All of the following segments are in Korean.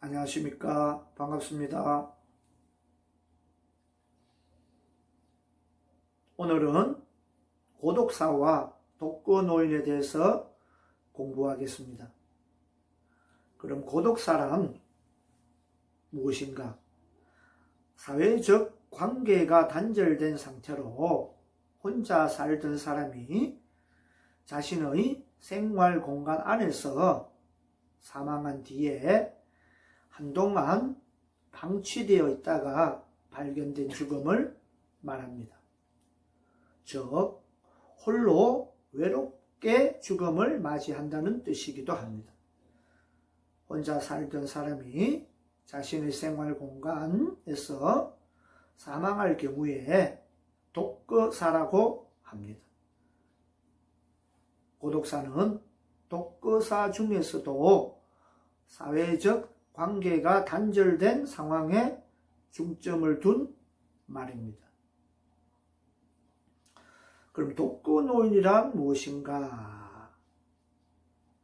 안녕하십니까. 반갑습니다. 오늘은 고독사와 독거노인에 대해서 공부하겠습니다. 그럼 고독사란 무엇인가? 사회적 관계가 단절된 상태로 혼자 살던 사람이 자신의 생활 공간 안에서 사망한 뒤에 한동안 방치되어 있다가 발견된 죽음을 말합니다. 즉, 홀로 외롭게 죽음을 맞이한다는 뜻이기도 합니다. 혼자 살던 사람이 자신의 생활 공간에서 사망할 경우에 독거사라고 합니다. 고독사는 독거사 중에서도 사회적 관계가 단절된 상황에 중점을 둔 말입니다. 그럼 독거노인이란 무엇인가?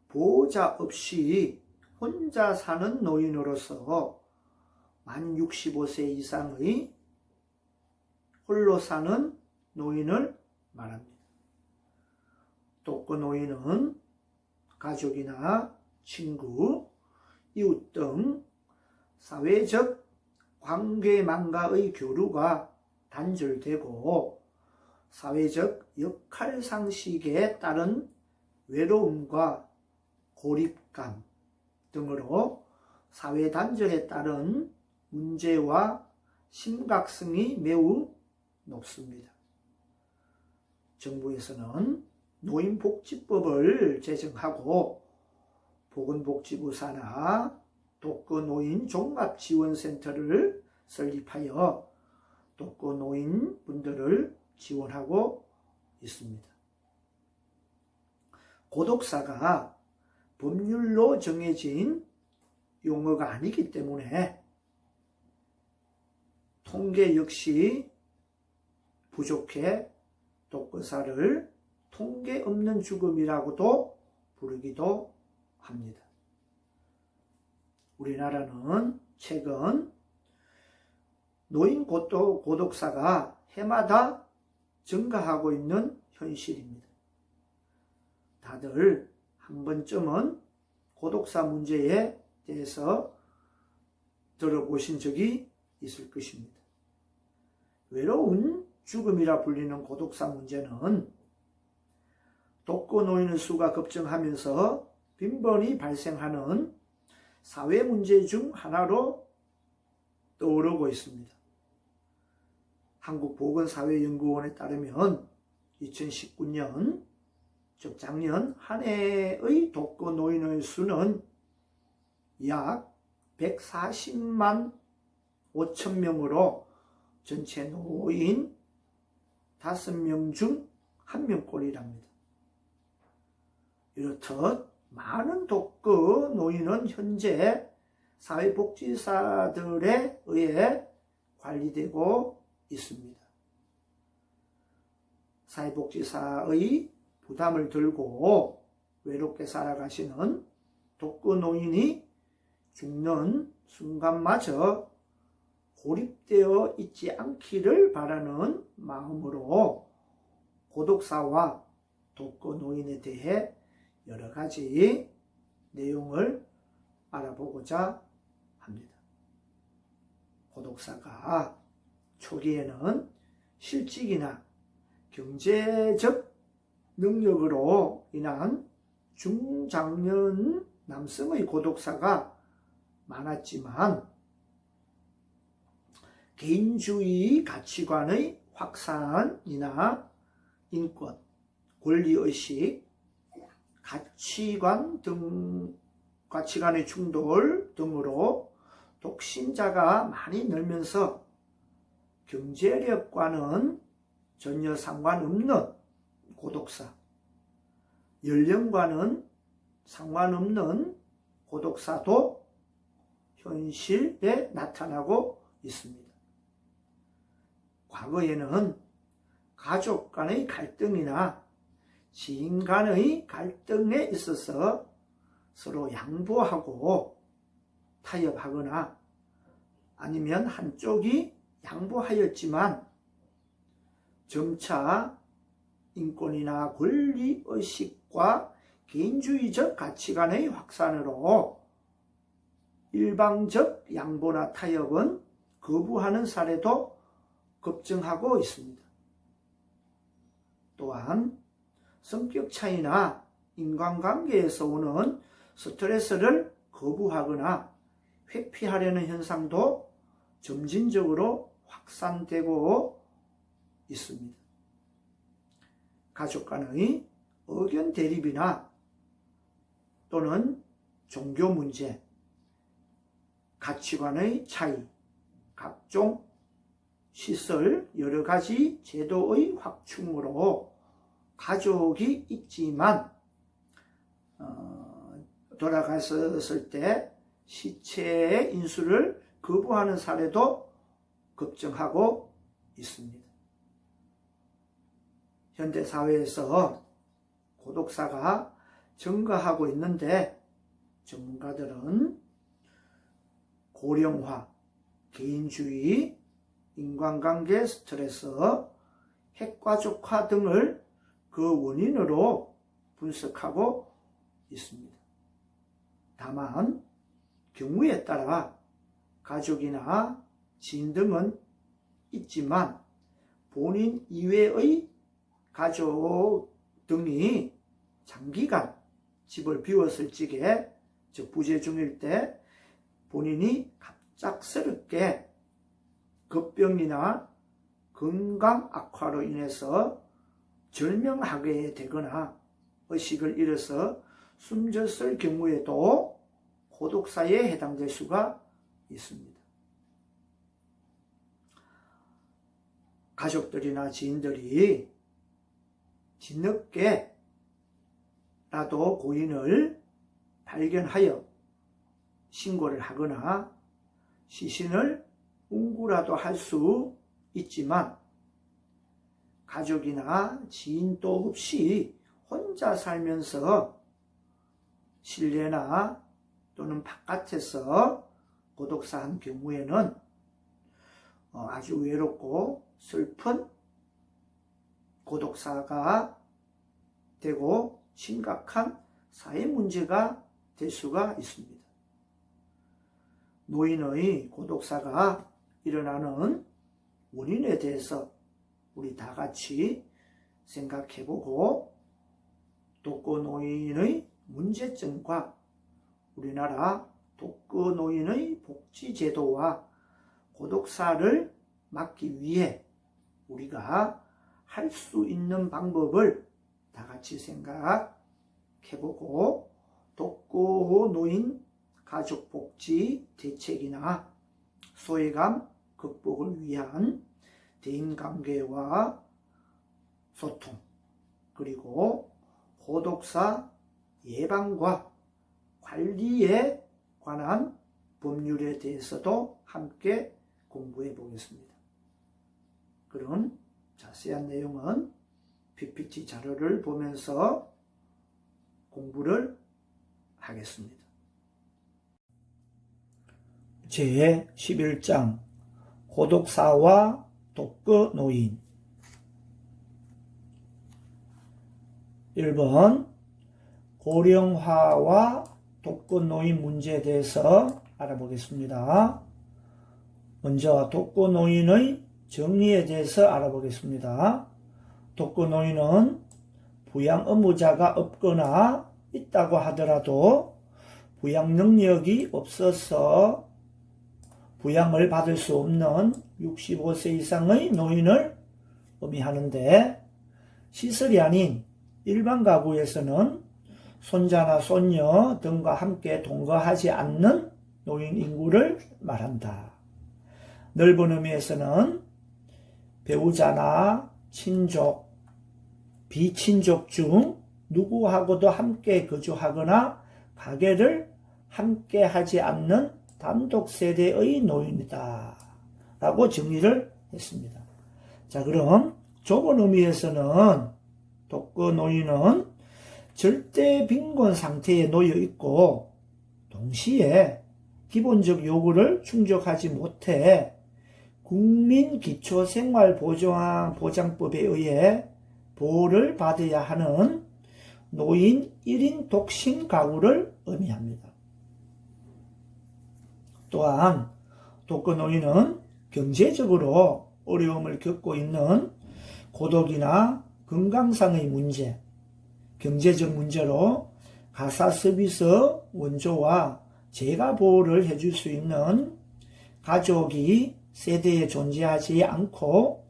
보호자 없이 혼자 사는 노인으로서 만 65세 이상의 홀로 사는 노인을 말합니다. 독거노인은 가족이나 친구, 이웃 등 사회적 관계망과의 교류가 단절되고 사회적 역할 상식에 따른 외로움과 고립감 등으로 사회 단절에 따른 문제와 심각성이 매우 높습니다. 정부에서는 노인복지법을 제정하고 보건복지부 산하 독거노인 종합지원센터를 설립하여 독거노인 분들을 지원하고 있습니다. 고독사가 법률로 정해진 용어가 아니기 때문에 통계 역시 부족해 독거사를 통계 없는 죽음이라고도 부르기도 합니다. 우리나라는 최근 노인 고독사가 해마다 증가하고 있는 현실입니다. 다들 한 번쯤은 고독사 문제에 대해서 들어보신 적이 있을 것입니다. 외로운 죽음이라 불리는 고독사 문제는 독거노인의 수가 급증하면서 빈번히 발생하는 사회 문제 중 하나로 떠오르고 있습니다. 한국보건사회연구원에 따르면 2019년, 즉 작년 한 해의 독거노인의 수는 약 140만 5천 명으로 전체 노인 5명 중 1명꼴이랍니다. 이렇듯 많은 독거노인은 현재 사회복지사들에 의해 관리되고 있습니다. 사회복지사의 부담을 들고 외롭게 살아가시는 독거노인이 죽는 순간마저 고립되어 있지 않기를 바라는 마음으로 고독사와 독거노인에 대해 여러 가지 내용을 알아보고자 합니다. 고독사가 초기에는 실직이나 경제적 능력으로 인한 중장년 남성의 고독사가 많았지만 개인주의 가치관의 확산이나 인권, 권리의식, 가치관의 충돌 등으로 독신자가 많이 늘면서 경제력과는 전혀 상관없는 고독사, 연령과는 상관없는 고독사도 현실에 나타나고 있습니다. 과거에는 가족 간의 갈등이나 지인 간의 갈등에 있어서 서로 양보하고 타협하거나 아니면 한쪽이 양보하였지만 점차 인권이나 권리의식과 개인주의적 가치관의 확산으로 일방적 양보나 타협은 거부하는 사례도 급증하고 있습니다. 또한 성격 차이나 인간관계에서 오는 스트레스를 거부하거나 회피하려는 현상도 점진적으로 확산되고 있습니다. 가족 간의 의견 대립이나 또는 종교 문제, 가치관의 차이, 각종 시설, 여러 가지 제도의 확충으로 가족이 있지만 돌아갔을 때 시체의 인수를 거부하는 사례도 급증하고 있습니다. 현대사회에서 고독사가 증가하고 있는데 전문가들은 고령화, 개인주의, 인간관계 스트레스, 핵가족화 등을 그 원인으로 분석하고 있습니다. 다만 경우에 따라 가족이나 지인 등은 있지만 본인 이외의 가족 등이 장기간 집을 비웠을 적에, 즉 부재 중일 때 본인이 갑작스럽게 급병이나 건강 악화로 인해서 절명하게 되거나 의식을 잃어서 숨졌을 경우에도 고독사에 해당될 수가 있습니다. 가족들이나 지인들이 뒤늦게라도 고인을 발견하여 신고를 하거나 시신을 운구라도 할 수 있지만 가족이나 지인도 없이 혼자 살면서 실내나 또는 바깥에서 고독사한 경우에는 아주 외롭고 슬픈 고독사가 되고 심각한 사회 문제가 될 수가 있습니다. 노인의 고독사가 일어나는 원인에 대해서 우리 다 같이 생각해보고 독거노인의 문제점과 우리나라 독거노인의 복지제도와 고독사를 막기 위해 우리가 할 수 있는 방법을 다 같이 생각해보고 독거노인 가족복지 대책이나 소외감 극복을 위한 대인관계와 소통, 그리고 고독사 예방과 관리에 관한 법률에 대해서도 함께 공부해 보겠습니다. 그럼 자세한 내용은 PPT 자료를 보면서 공부를 하겠습니다. 제11장 고독사와 독거노인 1번 고령화와 독거노인 문제에 대해서 알아보겠습니다. 먼저 독거노인의 정의에 대해서 알아보겠습니다. 독거노인은 부양 의무자가 없거나 있다고 하더라도 부양 능력이 없어서 부양을 받을 수 없는 65세 이상의 노인을 의미하는데, 시설이 아닌 일반 가구에서는 손자나 손녀 등과 함께 동거하지 않는 노인 인구를 말한다. 넓은 의미에서는 배우자나 친족, 비친족 중 누구하고도 함께 거주하거나 가계를 함께 하지 않는 단독 세대의 노인이다 라고 정의를 했습니다. 자, 그럼 좁은 의미에서는 독거노인은 절대 빈곤 상태에 놓여 있고 동시에 기본적 요구를 충족하지 못해 국민기초생활보장법에 의해 보호를 받아야 하는 노인 1인 독신 가구를 의미합니다. 또한 독거노인은 경제적으로 어려움을 겪고 있는 고독이나 건강상의 문제, 경제적 문제로 가사 서비스 원조와 재가 보호를 해줄 수 있는 가족이 세대에 존재하지 않고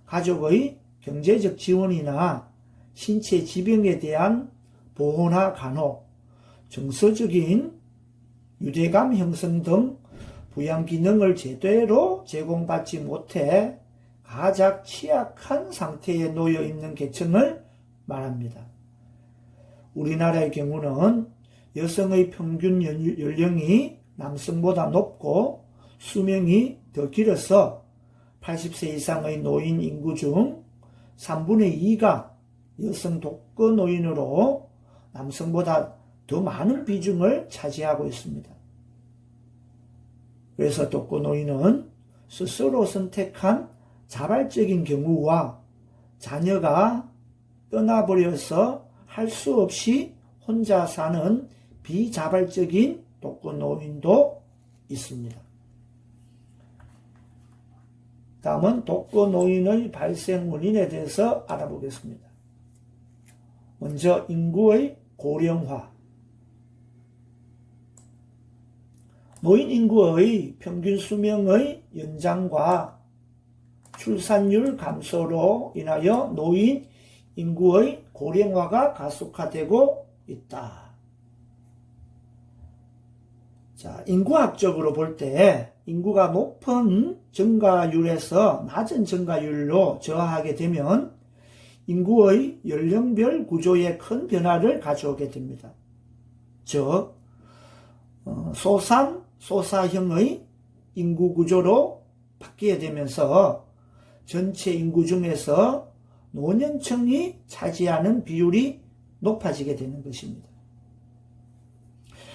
가족의 경제적 지원이나 신체 질병에 대한 보호나 간호, 정서적인 유대감 형성 등 부양 기능을 제대로 제공받지 못해 가장 취약한 상태에 놓여 있는 계층을 말합니다. 우리나라의 경우는 여성의 평균 연령이 남성보다 높고 수명이 더 길어서 80세 이상의 노인 인구 중 3분의 2가 여성 독거노인으로 남성보다 더 많은 비중을 차지하고 있습니다. 그래서 독거노인은 스스로 선택한 자발적인 경우와 자녀가 떠나버려서 할 수 없이 혼자 사는 비자발적인 독거노인도 있습니다. 다음은 독거노인의 발생 원인에 대해서 알아보겠습니다. 먼저 인구의 고령화. 노인 인구의 평균 수명의 연장과 출산율 감소로 인하여 노인 인구의 고령화가 가속화되고 있다. 자, 인구학적으로 볼 때 인구가 높은 증가율에서 낮은 증가율로 저하하게 되면 인구의 연령별 구조에 큰 변화를 가져오게 됩니다. 즉, 소사형의 인구 구조로 바뀌게 되면서 전체 인구 중에서 노년층이 차지하는 비율이 높아지게 되는 것입니다.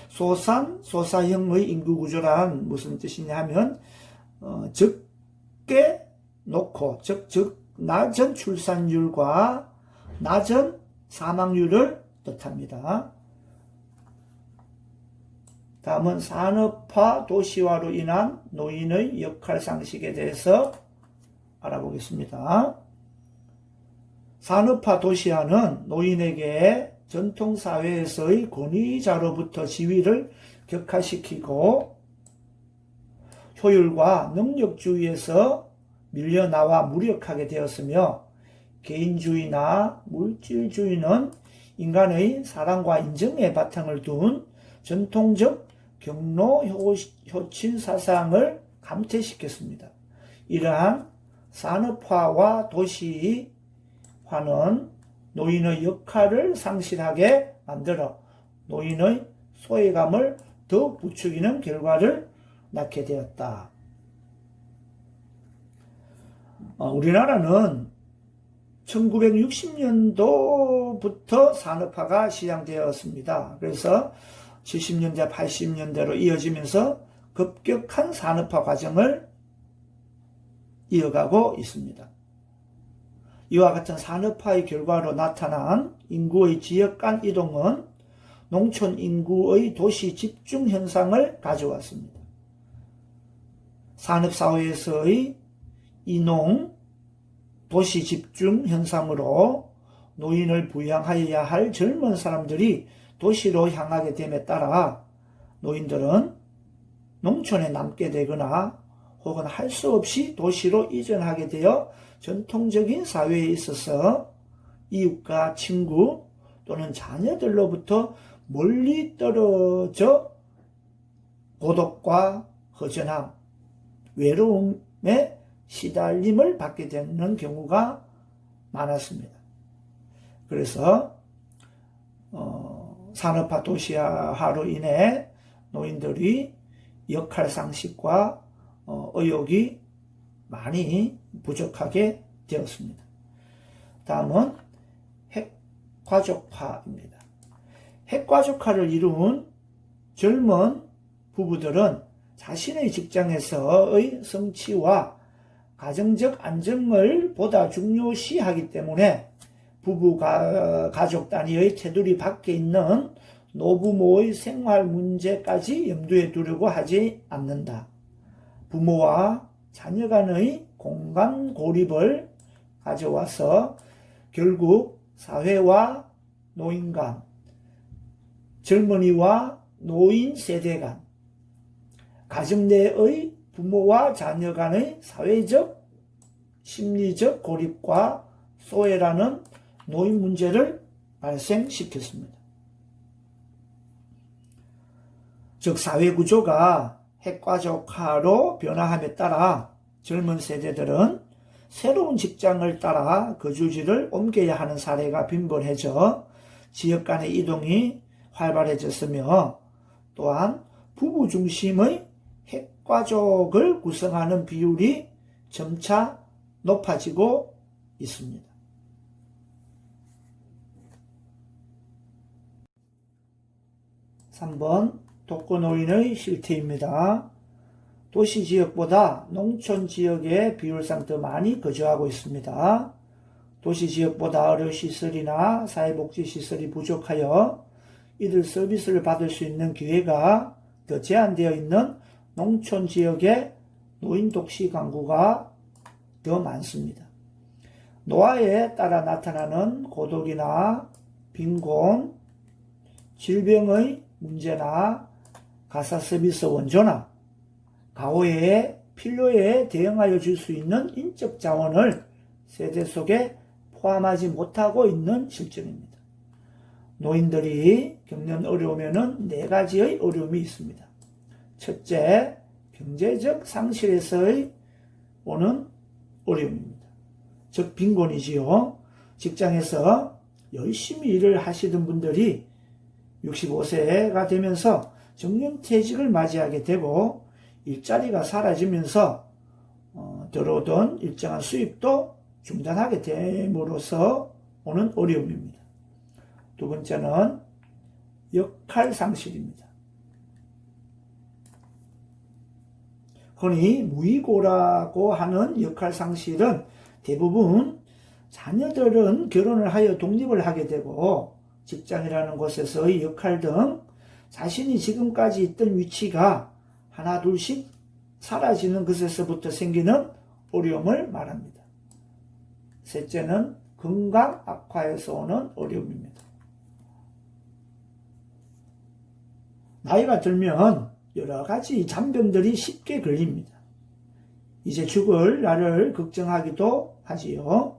소사형의 인구 구조란 무슨 뜻이냐 하면 적게 놓고 즉 낮은 출산율과 낮은 사망률을 뜻합니다. 다음은 산업화 도시화로 인한 노인의 역할 상식에 대해서 알아보겠습니다. 산업화 도시화는 노인에게 전통사회에서의 권위자로부터 지위를 격화시키고 효율과 능력주의에서 밀려나와 무력하게 되었으며 개인주의나 물질주의는 인간의 사랑과 인정에 바탕을 둔 전통적 경로효친 사상을 감퇴시켰습니다. 이러한 산업화와 도시화는 노인의 역할을 상실하게 만들어 노인의 소외감을 더욱 부추기는 결과를 낳게 되었다. 우리나라는 1960년도부터 산업화가 시작되었습니다. 그래서 70년대, 80년대로 이어지면서 급격한 산업화 과정을 이어가고 있습니다. 이와 같은 산업화의 결과로 나타난 인구의 지역 간 이동은 농촌 인구의 도시 집중 현상을 가져왔습니다. 산업사회에서의 이농, 도시 집중 현상으로 노인을 부양하여야 할 젊은 사람들이 도시로 향하게 됨에 따라 노인들은 농촌에 남게 되거나 혹은 할 수 없이 도시로 이전하게 되어 전통적인 사회에 있어서 이웃과 친구 또는 자녀들로부터 멀리 떨어져 고독과 허전함, 외로움에 시달림을 받게 되는 경우가 많았습니다. 그래서 산업화 도시화로 인해 노인들이 역할 상실과 의욕이 많이 부족하게 되었습니다. 다음은 핵가족화입니다. 핵가족화를 이룬 젊은 부부들은 자신의 직장에서의 성취와 가정적 안정을 보다 중요시하기 때문에 부부 가족 단위의 테두리 밖에 있는 노부모의 생활 문제까지 염두에 두려고 하지 않는다. 부모와 자녀 간의 공간 고립을 가져와서 결국 사회와 노인 간, 젊은이와 노인 세대 간, 가정 내의 부모와 자녀 간의 사회적, 심리적 고립과 소외라는 노인 문제를 발생시켰습니다. 즉 사회구조가 핵가족화로 변화함에 따라 젊은 세대들은 새로운 직장을 따라 거주지를 옮겨야 하는 사례가 빈번해져 지역 간의 이동이 활발해졌으며, 또한 부부 중심의 핵가족을 구성하는 비율이 점차 높아지고 있습니다. 3번 독거노인의 실태입니다. 도시지역보다 농촌지역에 비율상 더 많이 거주하고 있습니다. 도시지역보다 의료시설이나 사회복지시설이 부족하여 이들 서비스를 받을 수 있는 기회가 더 제한되어 있는 농촌지역의 노인독시 가구가 더 많습니다. 노화에 따라 나타나는 고독이나 빈곤, 질병의 문제나 가사서비스 원조나 가호의 필요에 대응하여 줄 수 있는 인적 자원을 세대 속에 포함하지 못하고 있는 실정입니다. 노인들이 겪는 어려움에는 4가지의 어려움이 있습니다. 첫째, 경제적 상실에서의 오는 어려움입니다. 즉 빈곤이지요. 직장에서 열심히 일을 하시던 분들이 65세가 되면서 정년퇴직을 맞이하게 되고 일자리가 사라지면서 들어오던 일정한 수입도 중단하게 됨으로써 오는 어려움입니다. 두 번째는 역할 상실입니다. 흔히 무의고라고 하는 역할 상실은 대부분 자녀들은 결혼을 하여 독립을 하게 되고 직장이라는 곳에서의 역할 등 자신이 지금까지 있던 위치가 하나 둘씩 사라지는 것에서부터 생기는 어려움을 말합니다. 셋째는 건강 악화에서 오는 어려움입니다. 나이가 들면 여러 가지 잔병들이 쉽게 걸립니다. 이제 죽을 날을 걱정하기도 하지요.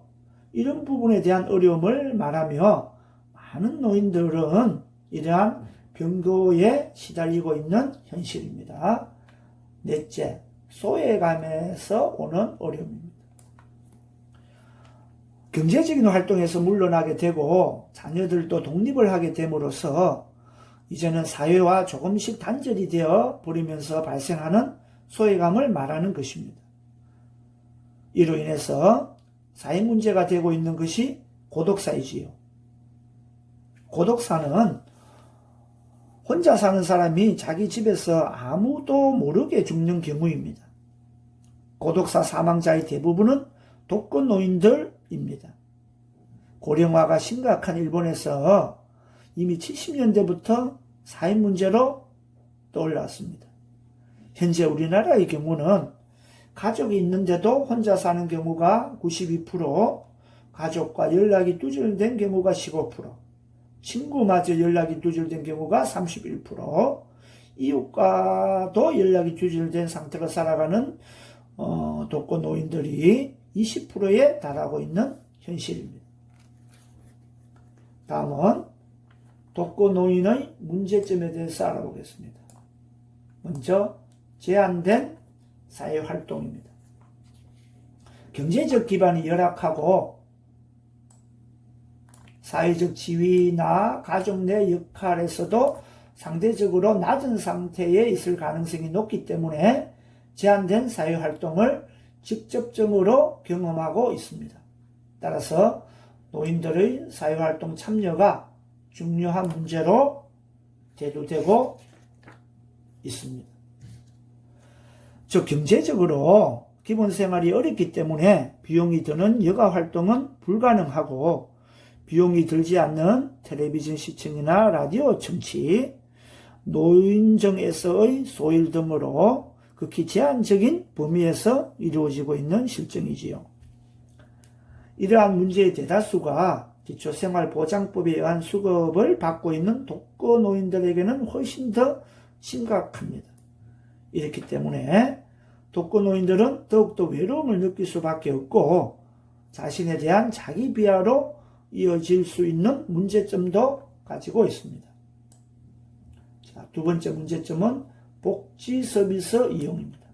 이런 부분에 대한 어려움을 말하며 많은 노인들은 이러한 병고에 시달리고 있는 현실입니다. 넷째, 소외감에서 오는 어려움입니다. 경제적인 활동에서 물러나게 되고 자녀들도 독립을 하게 됨으로써 이제는 사회와 조금씩 단절이 되어 버리면서 발생하는 소외감을 말하는 것입니다. 이로 인해서 사회 문제가 되고 있는 것이 고독사이지요. 고독사는 혼자 사는 사람이 자기 집에서 아무도 모르게 죽는 경우입니다. 고독사 사망자의 대부분은 독거노인들입니다. 고령화가 심각한 일본에서 이미 70년대부터 사회 문제로 떠올랐습니다. 현재 우리나라의 경우는 가족이 있는데도 혼자 사는 경우가 92%, 가족과 연락이 두절된 경우가 15%, 친구마저 연락이 두절된 경우가 31%, 이웃과도 연락이 두절된 상태로 살아가는 독거노인들이 20%에 달하고 있는 현실입니다. 다음은 독거노인의 문제점에 대해서 알아보겠습니다. 먼저 제한된 사회활동입니다. 경제적 기반이 열악하고 사회적 지위나 가족 내 역할에서도 상대적으로 낮은 상태에 있을 가능성이 높기 때문에 제한된 사회활동을 직접적으로 경험하고 있습니다. 따라서 노인들의 사회활동 참여가 중요한 문제로 대두되고 있습니다. 즉 경제적으로 기본 생활이 어렵기 때문에 비용이 드는 여가 활동은 불가능하고 비용이 들지 않는 텔레비전 시청이나 라디오 청취, 노인정에서의 소일 등으로 극히 제한적인 범위에서 이루어지고 있는 실정이지요. 이러한 문제의 대다수가 기초생활보장법에 의한 수급을 받고 있는 독거노인들에게는 훨씬 더 심각합니다. 이렇기 때문에 독거노인들은 더욱더 외로움을 느낄 수밖에 없고 자신에 대한 자기 비하로 이어질 수 있는 문제점도 가지고 있습니다. 자, 두 번째 문제점은 복지 서비스 이용입니다.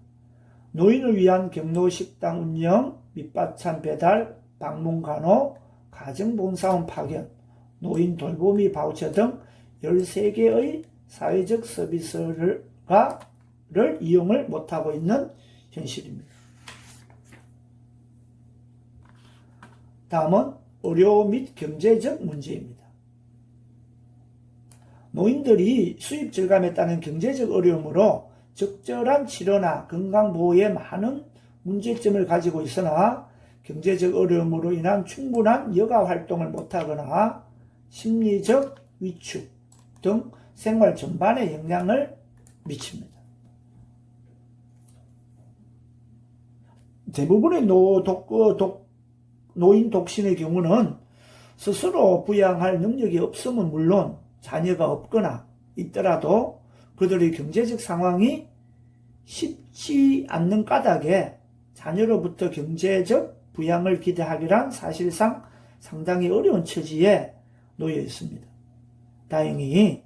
노인을 위한 경로식당 운영, 밑반찬 배달, 방문 간호, 가정봉사원 파견, 노인 돌보미 바우처 등 13개의 사회적 서비스를 이용을 못하고 있는 현실입니다. 다음은 의료 및 경제적 문제입니다. 노인들이 수입 절감에 따른 경제적 어려움으로 적절한 치료나 건강보호에 많은 문제점을 가지고 있으나 경제적 어려움으로 인한 충분한 여가 활동을 못하거나 심리적 위축 등 생활 전반에 영향을 미칩니다. 대부분의 노인 독신의 경우는 스스로 부양할 능력이 없음은 물론 자녀가 없거나 있더라도 그들의 경제적 상황이 쉽지 않는 까닭에 자녀로부터 경제적 부양을 기대하기란 사실상 상당히 어려운 처지에 놓여 있습니다. 다행히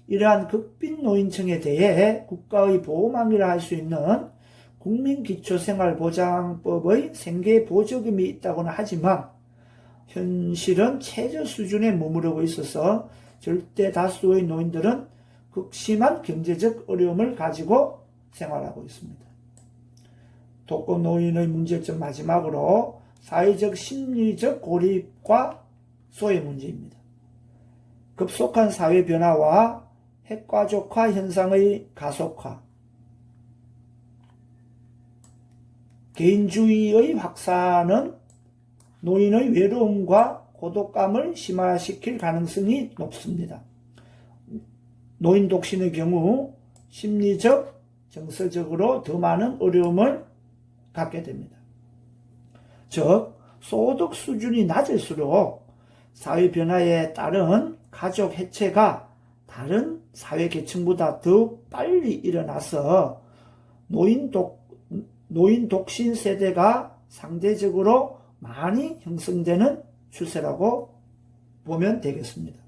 이러한 극빈 노인층에 대해 국가의 보호망이라 할 수 있는 국민기초생활보장법의 생계보조금이 있다고는 하지만 현실은 최저 수준에 머무르고 있어서 절대 다수의 노인들은 극심한 경제적 어려움을 가지고 생활하고 있습니다. 독거노인의 문제점 마지막으로 사회적 심리적 고립과 소외 문제입니다. 급속한 사회 변화와 핵가족화 현상의 가속화, 개인주의의 확산은 노인의 외로움과 고독감을 심화시킬 가능성이 높습니다. 노인 독신의 경우 심리적, 정서적으로 더 많은 어려움을 갖게 됩니다. 즉, 소득 수준이 낮을수록 사회 변화에 따른 가족 해체가 다른 사회 계층보다 더 빨리 일어나서 노인 독신 세대가 상대적으로 많이 형성되는 추세라고 보면 되겠습니다.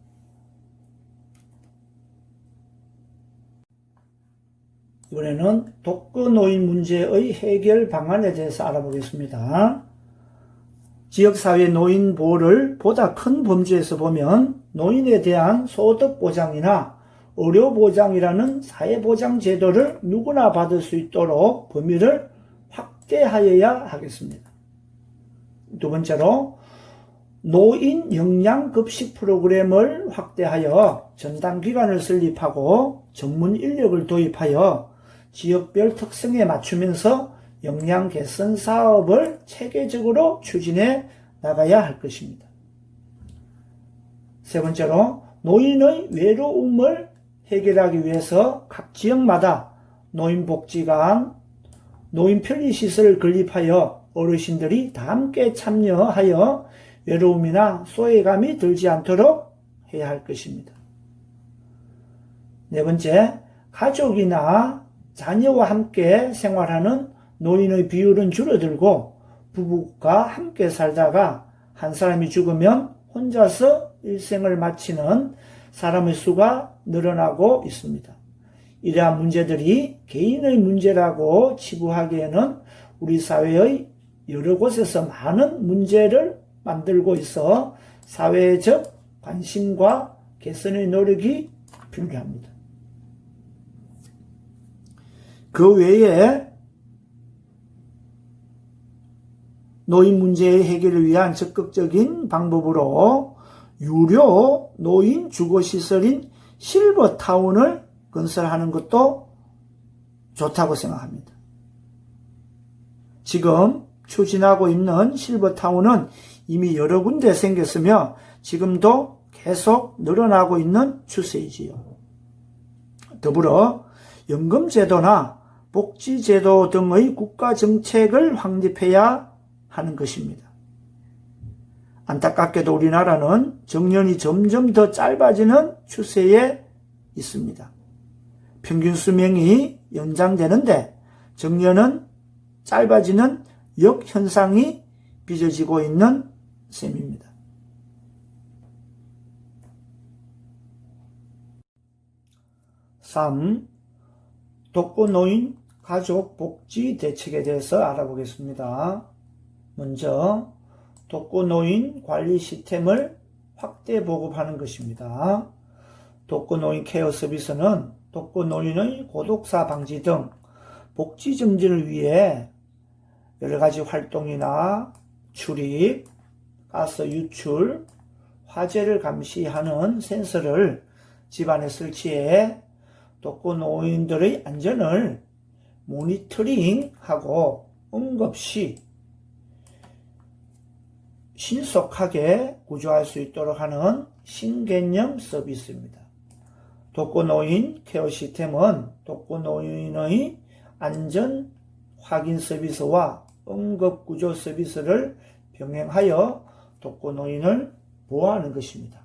이번에는 독거노인 문제의 해결 방안에 대해서 알아보겠습니다. 지역사회 노인 보호를 보다 큰 범주에서 보면 노인에 대한 소득보장이나 의료보장이라는 사회보장 제도를 누구나 받을 수 있도록 범위를 확대하여야 하겠습니다. 두 번째로 노인 영양급식 프로그램을 확대하여 전담기관을 설립하고 전문 인력을 도입하여 지역별 특성에 맞추면서 영양 개선 사업을 체계적으로 추진해 나가야 할 것입니다. 세 번째로 노인의 외로움을 해결하기 위해서 각 지역마다 노인복지관, 노인편리시설을 건립하여 어르신들이 다 함께 참여하여 외로움이나 소외감이 들지 않도록 해야 할 것입니다. 네 번째, 가족이나 자녀와 함께 생활하는 노인의 비율은 줄어들고 부부가 함께 살다가 한 사람이 죽으면 혼자서 일생을 마치는 사람의 수가 늘어나고 있습니다. 이러한 문제들이 개인의 문제라고 치부하기에는 우리 사회의 여러 곳에서 많은 문제를 만들고 있어 사회적 관심과 개선의 노력이 필요합니다. 그 외에 노인 문제의 해결을 위한 적극적인 방법으로 유료 노인 주거시설인 실버타운을 건설하는 것도 좋다고 생각합니다. 지금 추진하고 있는 실버타운은 이미 여러 군데 생겼으며 지금도 계속 늘어나고 있는 추세이지요. 더불어 연금제도나 복지제도 등의 국가정책을 확립해야 하는 것입니다. 안타깝게도 우리나라는 정년이 점점 더 짧아지는 추세에 있습니다. 평균 수명이 연장되는데 정년은 짧아지는 역현상이 빚어지고 있는 셈입니다. 3. 독거노인 가족복지 대책에 대해서 알아보겠습니다. 먼저 독거노인 관리 시스템을 확대 보급하는 것입니다. 독거노인 케어 서비스는 독거노인의 고독사 방지 등 복지 증진을 위해 여러 가지 활동이나 출입, 가스 유출, 화재를 감시하는 센서를 집안에 설치해 독거노인들의 안전을 모니터링하고 응급시 신속하게 구조할 수 있도록 하는 신개념 서비스입니다. 독거노인 케어 시스템은 독거노인의 안전 확인 서비스와 응급구조 서비스를 병행하여 독거노인을 보호하는 것입니다.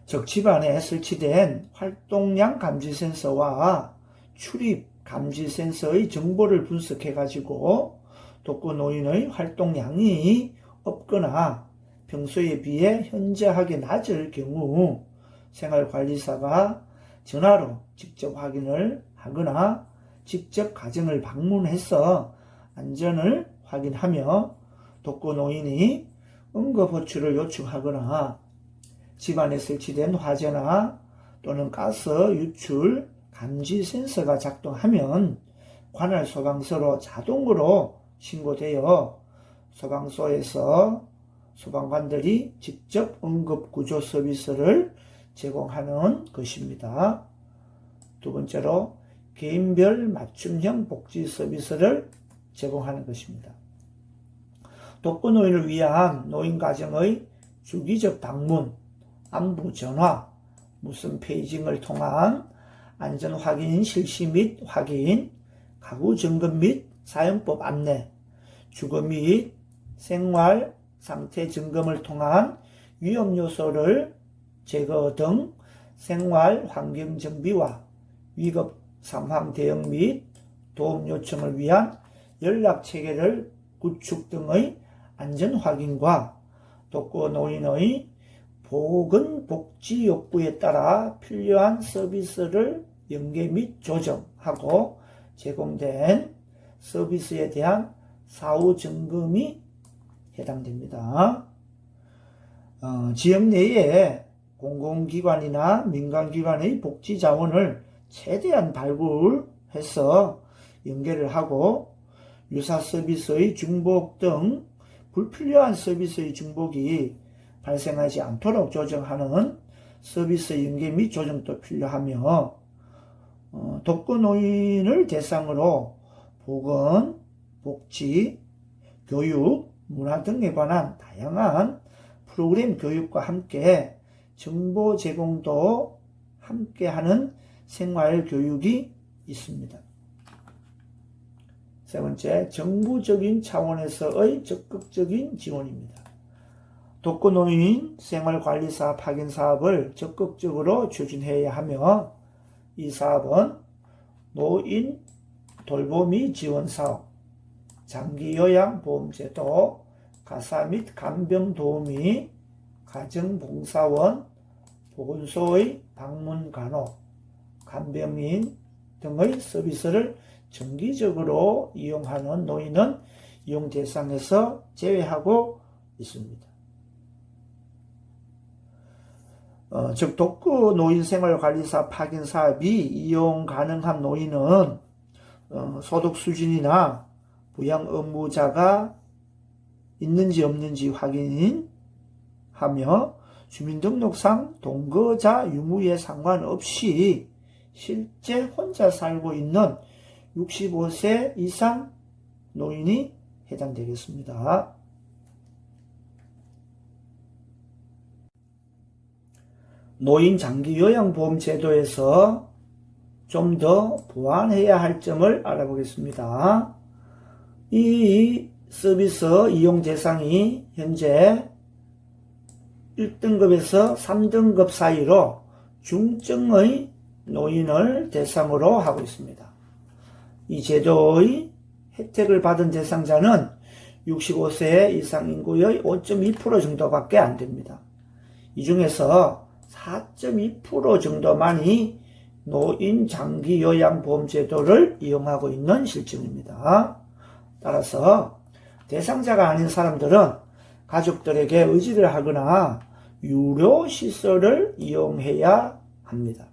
즉 집안에 설치된 활동량 감지 센서와 출입 감지 센서의 정보를 분석해 가지고 독거노인의 활동량이 없거나 평소에 비해 현저하게 낮을 경우 생활관리사가 전화로 직접 확인을 하거나 직접 가정을 방문해서 안전을 확인하며 독거노인이 응급호출을 요청하거나 집안에 설치된 화재나 또는 가스 유출 감지 센서가 작동하면 관할 소방서로 자동으로 신고되어 소방서에서 소방관들이 직접 응급구조 서비스를 제공하는 것입니다. 두 번째로 개인별 맞춤형 복지 서비스를 제공하는 것입니다. 독거노인을 위한 노인가정의 주기적 방문, 안부 전화, 무선 페이징을 통한 안전확인 실시 및 확인, 가구 점검 및 사용법 안내, 주거 및 생활 상태 점검을 통한 위험 요소를 제거 등 생활 환경 정비와 위급 상황 대응 및 도움 요청을 위한 연락 체계를 구축 등의 안전 확인과 독거노인의 보건 복지 욕구에 따라 필요한 서비스를 연계 및 조정하고 제공된 서비스에 대한 사후 점검이 해당됩니다. 지역 내에 공공기관이나 민간기관의 복지 자원을 최대한 발굴해서 연계를 하고 유사 서비스의 중복 등 불필요한 서비스의 중복이 발생하지 않도록 조정하는 서비스 연계 및 조정도 필요하며 독거노인을 대상으로 보건, 복지, 교육, 문화 등에 관한 다양한 프로그램 교육과 함께 정보 제공도 함께하는 생활교육이 있습니다. 세 번째, 정부적인 차원에서의 적극적인 지원입니다. 독거노인 생활관리사 파견 사업을 적극적으로 추진해야 하며 이 사업은 노인 돌보미 지원 사업, 장기요양보험제도, 가사 및 간병 도우미, 가정봉사원, 보건소의 방문 간호, 간병인 등의 서비스를 정기적으로 이용하는 노인은 이용 대상에서 제외하고 있습니다. 즉 독거노인 생활관리사 파견 사업이 이용 가능한 노인은 소득 수준이나 부양 의무자가 있는지 없는지 확인하며 주민등록상 동거자 유무에 상관없이 실제 혼자 살고 있는 65세 이상 노인이 해당되겠습니다. 노인 장기 요양보험 제도에서 좀 더 보완해야 할 점을 알아보겠습니다. 이 서비스 이용 대상이 현재 1등급에서 3등급 사이로 중증의 노인을 대상으로 하고 있습니다. 이 제도의 혜택을 받은 대상자는 65세 이상 인구의 5.2% 정도밖에 안 됩니다. 이 중에서 4.2% 정도만이 노인 장기 요양보험 제도를 이용하고 있는 실정입니다. 따라서 대상자가 아닌 사람들은 가족들에게 의지를 하거나 유료 시설을 이용해야 합니다.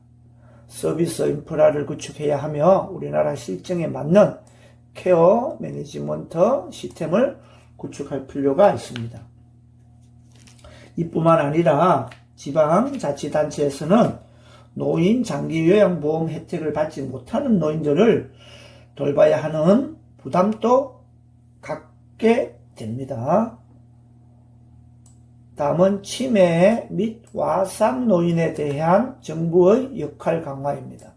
서비스 인프라를 구축해야 하며 우리나라 실정에 맞는 케어 매니지먼트 시스템을 구축할 필요가 있습니다. 이뿐만 아니라 지방자치단체에서는 노인 장기요양보험 혜택을 받지 못하는 노인들을 돌봐야 하는 부담도 갖게 됩니다. 다음은 치매 및 와상 노인에 대한 정부의 역할 강화입니다.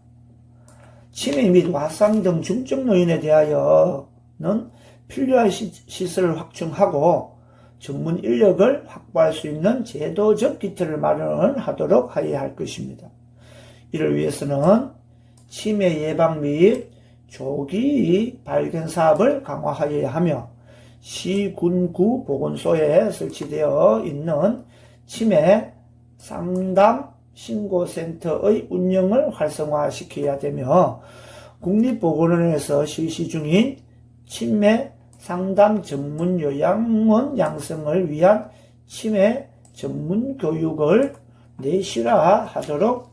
치매 및 와상 등 중증 노인에 대하여는 필요한 시설을 확충하고 전문 인력을 확보할 수 있는 제도적 기틀을 마련하도록 해야 할 것입니다. 이를 위해서는 치매 예방 및 조기 발견 사업을 강화하여야 하며 시, 군, 구 보건소에 설치되어 있는 치매 상담 신고센터의 운영을 활성화시켜야 되며 국립보건원에서 실시 중인 치매 상담 전문 요양원 양성을 위한 치매 전문 교육을 내실화하도록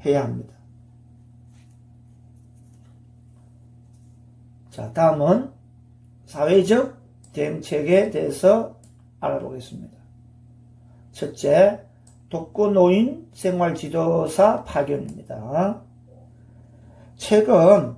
해야 합니다. 자, 다음은 사회적 대응책에 대해서 알아보겠습니다. 첫째, 독거노인 생활지도사 파견입니다. 최근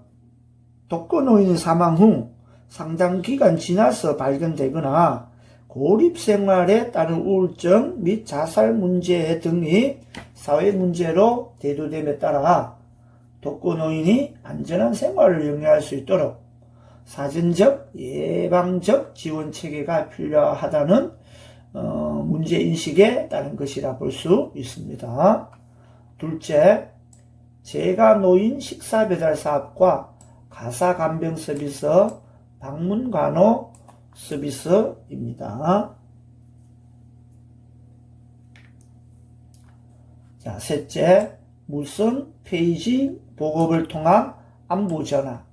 독거노인 사망 후 상당 기간 지나서 발견되거나 고립생활에 따른 우울증 및 자살 문제 등이 사회 문제로 대두됨에 따라 독거노인이 안전한 생활을 영위할 수 있도록 사전적 예방적 지원 체계가 필요하다는 문제인식에 따른 것이라 볼 수 있습니다. 둘째, 재가노인 식사배달 사업과 가사간병 서비스, 방문간호 서비스입니다. 자, 셋째, 무선 페이지 보급을 통한 안부전화,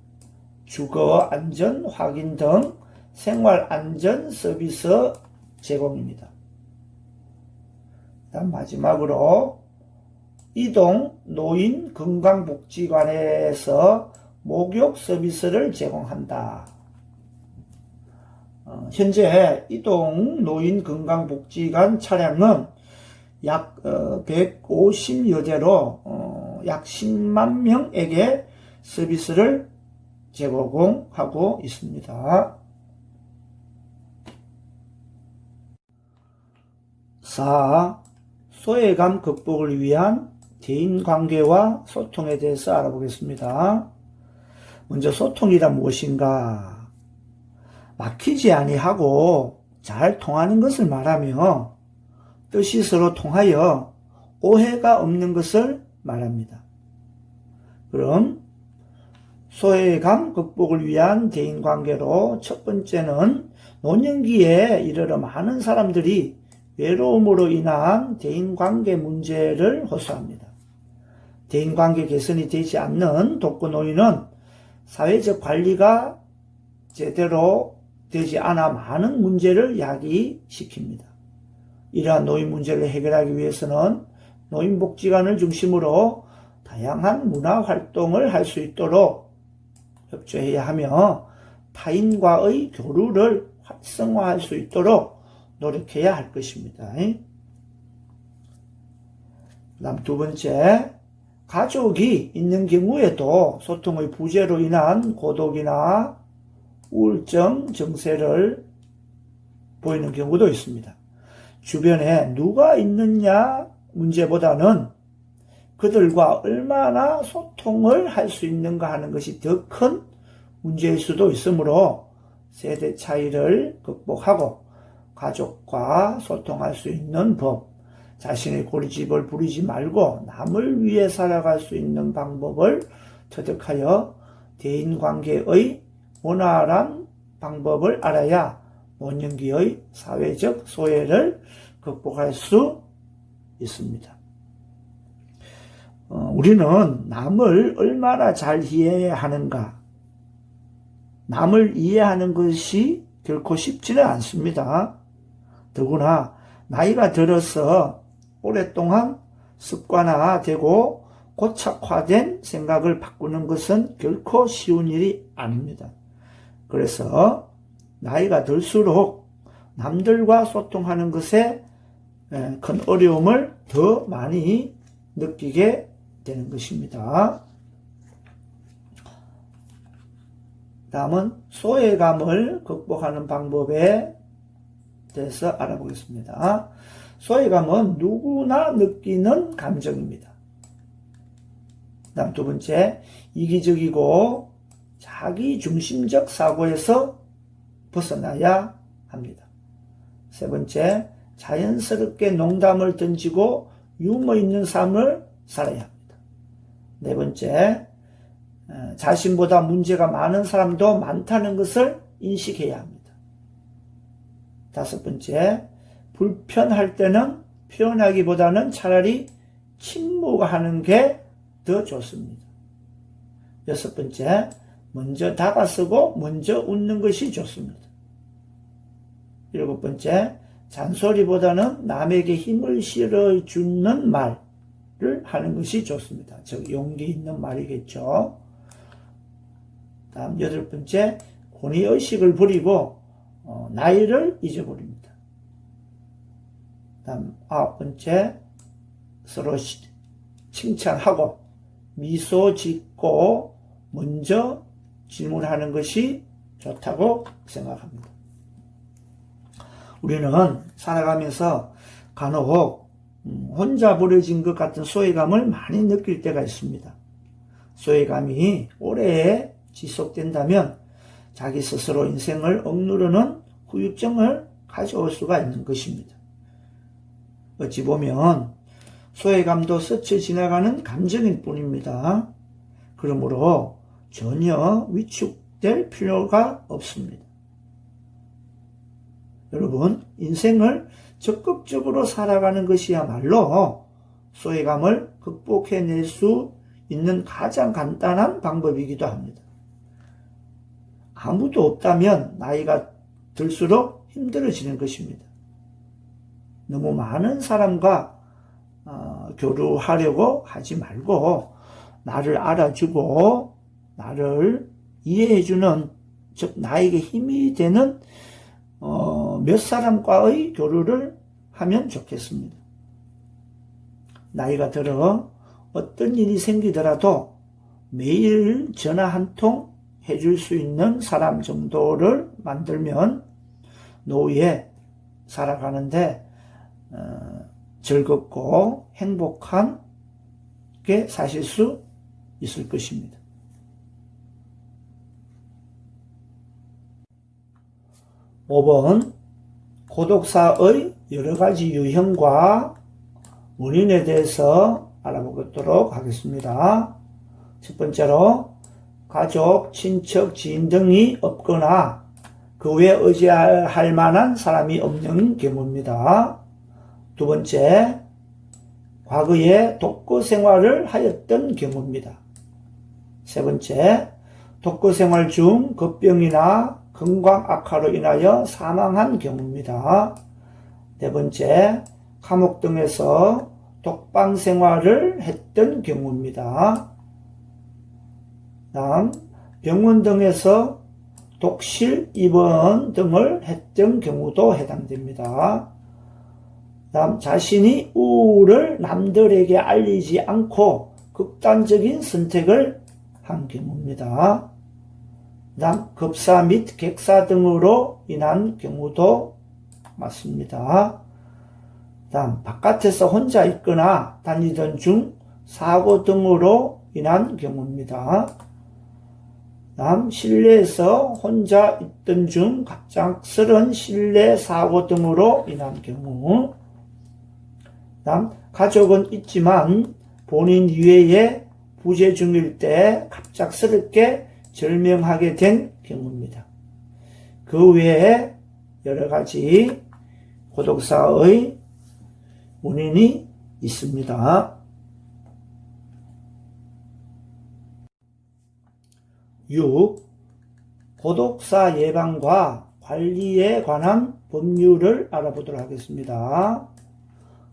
주거안전 확인 등 생활안전 서비스 제공입니다. 다음 마지막으로 이동 노인 건강복지관에서 목욕 서비스를 제공한다. 현재 이동 노인 건강복지관 차량은 약 150여 대로 약 10만 명에게 서비스를 제공하고 있습니다. 4. 소외감 극복을 위한 대인관계와 소통에 대해서 알아보겠습니다. 먼저 소통이란 무엇인가? 막히지 아니하고 잘 통하는 것을 말하며 뜻이 서로 통하여 오해가 없는 것을 말합니다. 그럼 소외감 극복을 위한 대인관계로 첫 번째는 노년기에 이르러 많은 사람들이 외로움으로 인한 대인관계 문제를 호소합니다. 대인관계 개선이 되지 않는 독거노인은 사회적 관리가 제대로 되지 않아 많은 문제를 야기시킵니다. 이러한 노인 문제를 해결하기 위해서는 노인복지관을 중심으로 다양한 문화활동을 할 수 있도록 협조해야 하며 타인과의 교류를 활성화할 수 있도록 노력해야 할 것입니다. 다음 두 번째, 가족이 있는 경우에도 소통의 부재로 인한 고독이나 우울증 증세를 보이는 경우도 있습니다. 주변에 누가 있느냐 문제보다는 그들과 얼마나 소통을 할 수 있는가 하는 것이 더 큰 문제일 수도 있으므로 세대 차이를 극복하고 가족과 소통할 수 있는 법, 자신의 고집을 부리지 말고 남을 위해 살아갈 수 있는 방법을 터득하여 대인관계의 원활한 방법을 알아야 원년기의 사회적 소외를 극복할 수 있습니다. 우리는 남을 얼마나 잘 이해해야 하는가? 남을 이해하는 것이 결코 쉽지는 않습니다. 더구나 나이가 들어서 오랫동안 습관화되고 고착화된 생각을 바꾸는 것은 결코 쉬운 일이 아닙니다. 그래서 나이가 들수록 남들과 소통하는 것에 큰 어려움을 더 많이 느끼게 되는 것입니다. 다음은 소외감을 극복하는 방법에 대해서 알아보겠습니다. 소외감은 누구나 느끼는 감정입니다. 다음 두 번째, 이기적이고 자기중심적 사고에서 벗어나야 합니다. 세 번째, 자연스럽게 농담을 던지고 유머 있는 삶을 살아야 합니다. 네 번째, 자신보다 문제가 많은 사람도 많다는 것을 인식해야 합니다. 다섯 번째, 불편할 때는 표현하기보다는 차라리 침묵하는 게 더 좋습니다. 여섯 번째, 먼저 다가서고 먼저 웃는 것이 좋습니다. 일곱 번째, 잔소리보다는 남에게 힘을 실어주는 말을 하는 것이 좋습니다. 즉 용기 있는 말이겠죠. 다음 여덟 번째, 권위의식을 버리고 나이를 잊어버립니다. 다음 아홉 번째, 서로 칭찬하고 미소 짓고 먼저 질문하는 것이 좋다고 생각합니다. 우리는 살아가면서 간혹 혼자 버려진 것 같은 소외감을 많이 느낄 때가 있습니다. 소외감이 오래 지속된다면 자기 스스로 인생을 억누르는 후유증을 가져올 수가 있는 것입니다. 어찌 보면 소외감도 스쳐 지나가는 감정일 뿐입니다. 그러므로 전혀 위축될 필요가 없습니다. 여러분, 인생을 적극적으로 살아가는 것이야말로 소외감을 극복해낼 수 있는 가장 간단한 방법이기도 합니다. 아무도 없다면 나이가 들수록 힘들어지는 것입니다. 너무 많은 사람과 교류하려고 하지 말고 나를 알아주고 나를 이해해주는, 즉 나에게 힘이 되는 몇 사람과의 교류를 하면 좋겠습니다. 나이가 들어 어떤 일이 생기더라도 매일 전화 한 통 해줄 수 있는 사람 정도를 만들면 노후에 살아가는데 즐겁고 행복한 게 사실 수 있을 것입니다. 5번, 고독사의 여러 가지 유형과 원인에 대해서 알아보도록 하겠습니다. 첫 번째로, 가족, 친척, 지인 등이 없거나 그 외에 의지할 만한 사람이 없는 경우입니다. 두 번째, 과거에 독거 생활을 하였던 경우입니다. 세 번째, 독거 생활 중 급병이나 건강 악화로 인하여 사망한 경우입니다. 네 번째, 감옥 등에서 독방 생활을 했던 경우입니다. 다음, 병원 등에서 독실 입원 등을 했던 경우도 해당됩니다. 다음, 자신이 우울을 남들에게 알리지 않고 극단적인 선택을 한 경우입니다. 그다음 급사 및 객사 등으로 인한 경우도 맞습니다. 다음 바깥에서 혼자 있거나 다니던 중 사고 등으로 인한 경우입니다. 다음 실내에서 혼자 있던 중 갑작스런 실내 사고 등으로 인한 경우. 다음 가족은 있지만 본인 이외에 부재 중일 때 갑작스럽게 절명하게 된 경우입니다. 그 외에 여러 가지 고독사의 원인이 있습니다. 6. 고독사 예방과 관리에 관한 법률을 알아보도록 하겠습니다.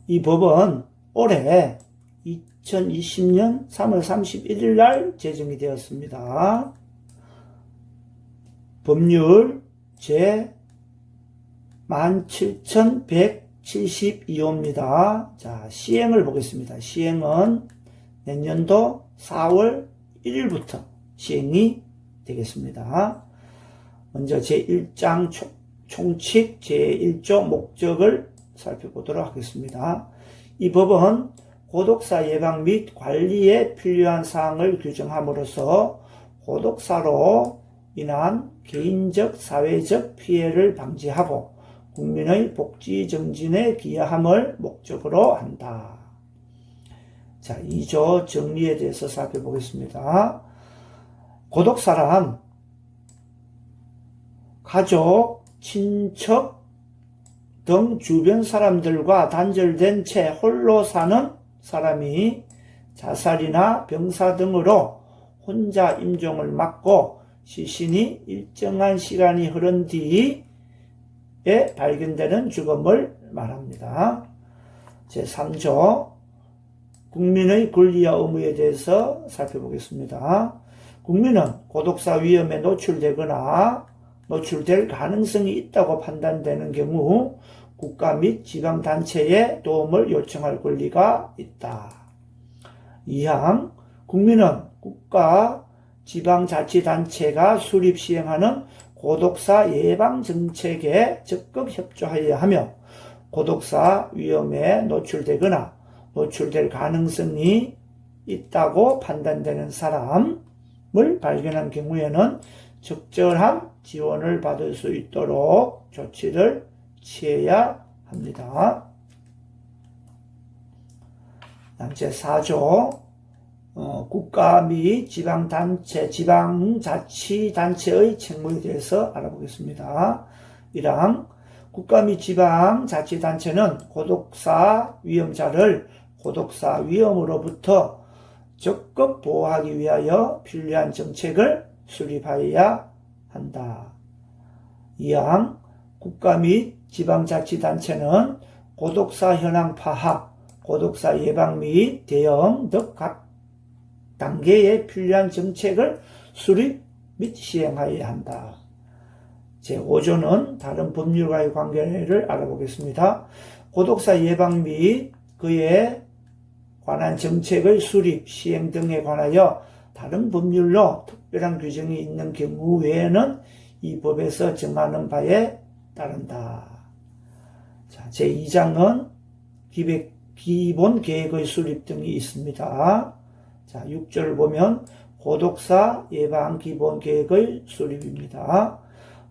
이 법은 올해 2020년 3월 31일 날 제정이 되었습니다. 법률 제 17,172호입니다. 자, 시행을 보겠습니다. 시행은 내년도 4월 1일부터 시행이 되겠습니다. 먼저 제1장 총칙 제1조 목적을 살펴보도록 하겠습니다. 이 법은 고독사 예방 및 관리에 필요한 사항을 규정함으로써 고독사로 인한 개인적, 사회적 피해를 방지하고 국민의 복지 정진에 기여함을 목적으로 한다. 자, 2조 정리에 대해서 살펴보겠습니다. 고독사란 가족, 친척 등 주변 사람들과 단절된 채 홀로 사는 사람이 자살이나 병사 등으로 혼자 임종을 맞고 시신이 일정한 시간이 흐른 뒤에 발견되는 죽음을 말합니다. 제3조 국민의 권리와 의무에 대해서 살펴보겠습니다. 국민은 고독사 위험에 노출되거나 노출될 가능성이 있다고 판단되는 경우 국가 및 지방단체에 도움을 요청할 권리가 있다. 2항 국민은 국가 지방자치단체가 수립 시행하는 고독사 예방정책에 적극 협조하여야 하며 고독사 위험에 노출되거나 노출될 가능성이 있다고 판단되는 사람을 발견한 경우에는 적절한 지원을 받을 수 있도록 조치를 취해야 합니다. 제4조 국가 및 지방단체, 지방자치단체의 책무에 대해서 알아보겠습니다. 1항 국가 및 지방자치단체는 고독사 위험자를 고독사 위험으로부터 적극 보호하기 위하여 필요한 정책을 수립하여야 한다. 2항 국가 및 지방자치단체는 고독사 현황 파악, 고독사 예방 및 대응 등 각 단계에 필요한 정책을 수립 및 시행하여야 한다. 제5조는 다른 법률과의 관계를 알아보겠습니다. 고독사 예방 및 그에 관한 정책의 수립, 시행 등에 관하여 다른 법률로 특별한 규정이 있는 경우 외에는 이 법에서 정하는 바에 따른다. 자, 제2장은 기본 계획의 수립 등이 있습니다. 자, 6절을 보면 고독사 예방 기본 계획의 수립입니다.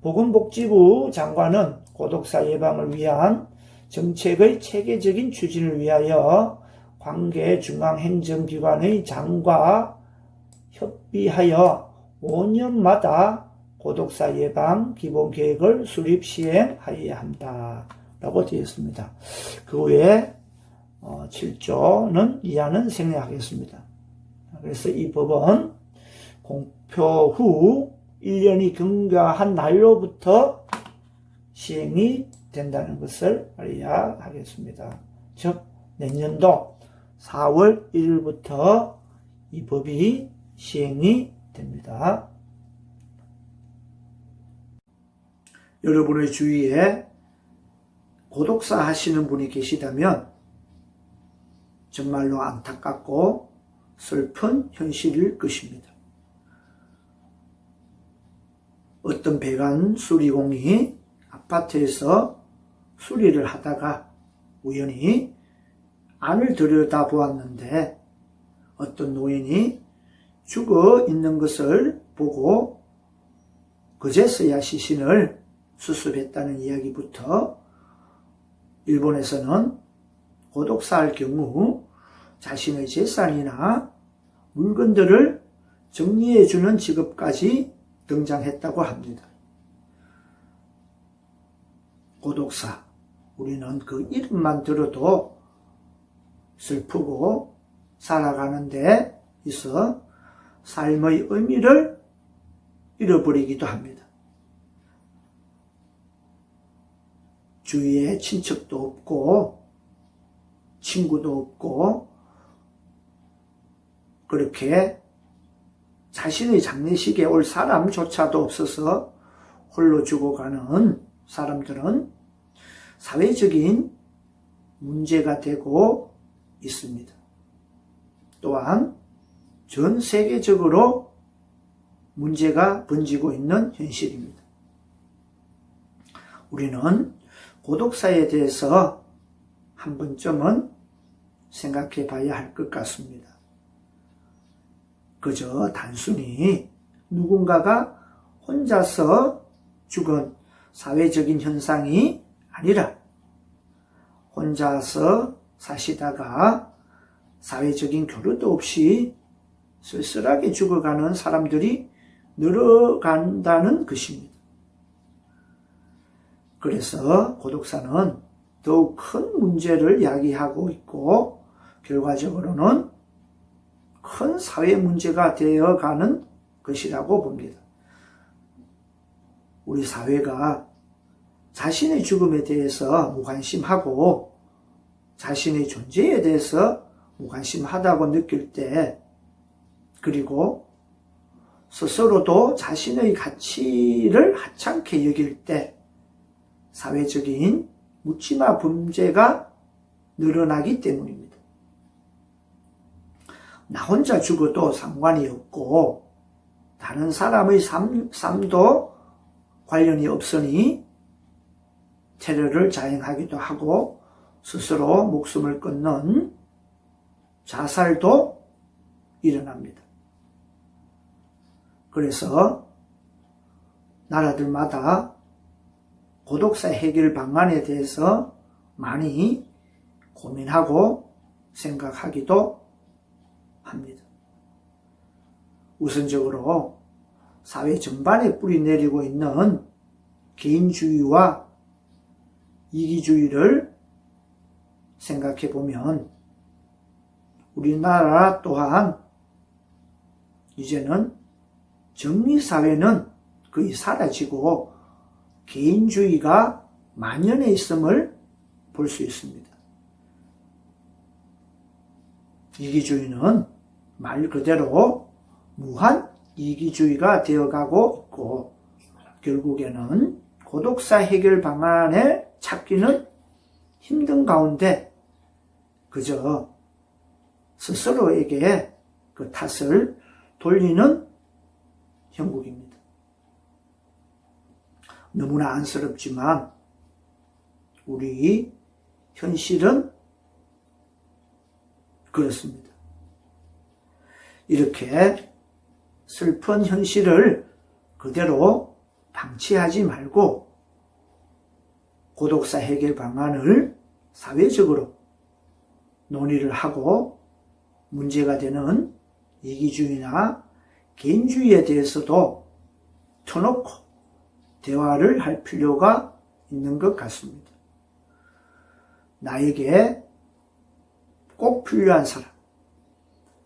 보건복지부 장관은 고독사 예방을 위한 정책의 체계적인 추진을 위하여 관계 중앙행정기관의 장과 협의하여 5년마다 고독사 예방 기본계획을 수립 시행하여야 한다 라고 되어 있습니다. 그 외에 7조는 이하는 생략하겠습니다. 그래서 이 법은 공표 후 1년이 경과한 날로부터 시행이 된다는 것을 알아야 하겠습니다. 즉 내년도 4월 1일부터 이 법이 시행이 됩니다. 여러분의 주위에 고독사 하시는 분이 계시다면 정말로 안타깝고 슬픈 현실일 것입니다. 어떤 배관 수리공이 아파트에서 수리를 하다가 우연히 안을 들여다보았는데 어떤 노인이 죽어 있는 것을 보고 그제서야 시신을 수습했다는 이야기부터 일본에서는 고독사할 경우 자신의 재산이나 물건들을 정리해주는 직업까지 등장했다고 합니다. 고독사, 우리는 그 이름만 들어도 슬프고 살아가는 데 있어 삶의 의미를 잃어버리기도 합니다. 주위에 친척도 없고 친구도 없고 그렇게 자신의 장례식에 올 사람조차도 없어서 홀로 죽어가는 사람들은 사회적인 문제가 되고 있습니다. 또한 전 세계적으로 문제가 번지고 있는 현실입니다. 우리는 고독사에 대해서 한 번쯤은 생각해 봐야 할 것 같습니다. 그저 단순히 누군가가 혼자서 죽은 사회적인 현상이 아니라 혼자서 사시다가 사회적인 교류도 없이 쓸쓸하게 죽어가는 사람들이 늘어간다는 것입니다. 그래서 고독사는 더욱 큰 문제를 야기하고 있고 결과적으로는 큰 사회 문제가 되어가는 것이라고 봅니다. 우리 사회가 자신의 죽음에 대해서 무관심하고 자신의 존재에 대해서 무관심하다고 느낄 때, 그리고 스스로도 자신의 가치를 하찮게 여길 때 사회적인 묻지마 범죄가 늘어나기 때문입니다. 나 혼자 죽어도 상관이 없고 다른 사람의 삶도 관련이 없으니 테러를 자행하기도 하고 스스로 목숨을 끊는 자살도 일어납니다. 그래서 나라들마다 고독사 해결 방안에 대해서 많이 고민하고 생각하기도 합니다. 우선적으로 사회 전반에 뿌리내리고 있는 개인주의와 이기주의를 생각해 보면 우리나라 또한 이제는 정의사회는 거의 사라지고 개인주의가 만연해 있음을 볼 수 있습니다. 이기주의는 말 그대로 무한 이기주의가 되어가고 있고 결국에는 고독사 해결 방안을 찾기는 힘든 가운데 그저 스스로에게 그 탓을 돌리는 형국입니다. 너무나 안쓰럽지만 우리 현실은 그렇습니다. 이렇게 슬픈 현실을 그대로 방치하지 말고 고독사 해결 방안을 사회적으로 논의를 하고 문제가 되는 이기주의나 개인주의에 대해서도 터놓고 대화를 할 필요가 있는 것 같습니다. 나에게 꼭 필요한 사람,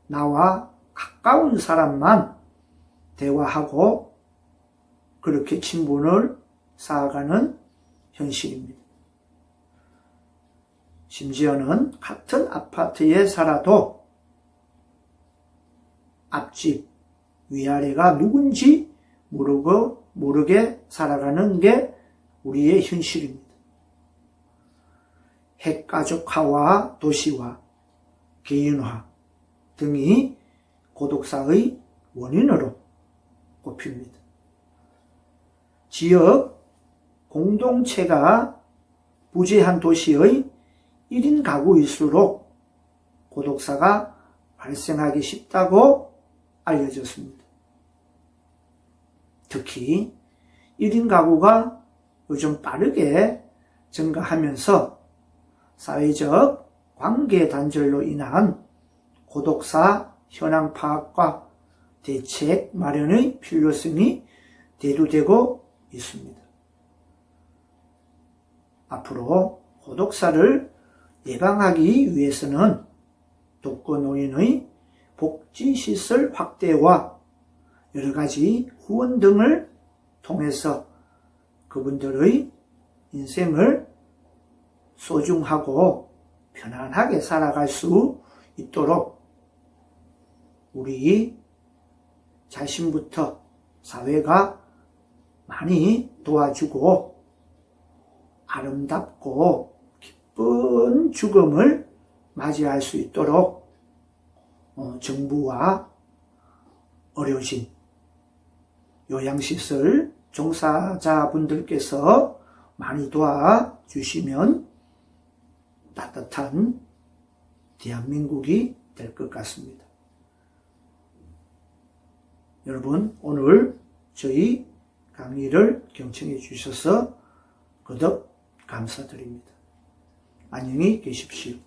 나와 가까운 사람만 대화하고 그렇게 친분을 쌓아가는 현실입니다. 심지어는 같은 아파트에 살아도 앞집, 위아래가 누군지 모르게 살아가는 게 우리의 현실입니다. 핵가족화와 도시화, 개인화 등이 고독사의 원인으로 꼽힙니다. 지역 공동체가 부재한 도시의 1인 가구일수록 고독사가 발생하기 쉽다고 알려졌습니다. 특히 1인 가구가 요즘 빠르게 증가하면서 사회적 관계 단절로 인한 고독사 현황 파악과 대책 마련의 필요성이 대두되고 있습니다. 앞으로 고독사를 예방하기 위해서는 독거노인의 복지시설 확대와 여러가지 후원 등을 통해서 그분들의 인생을 소중하고 편안하게 살아갈 수 있도록 우리 자신부터 사회가 많이 도와주고 아름답고 기쁜 죽음을 맞이할 수 있도록 정부와 의료진, 요양시설 종사자분들께서 많이 도와주시면 따뜻한 대한민국이 될 것 같습니다. 여러분, 오늘 저희 강의를 경청해 주셔서 거듭 감사드립니다. 안녕히 계십시오.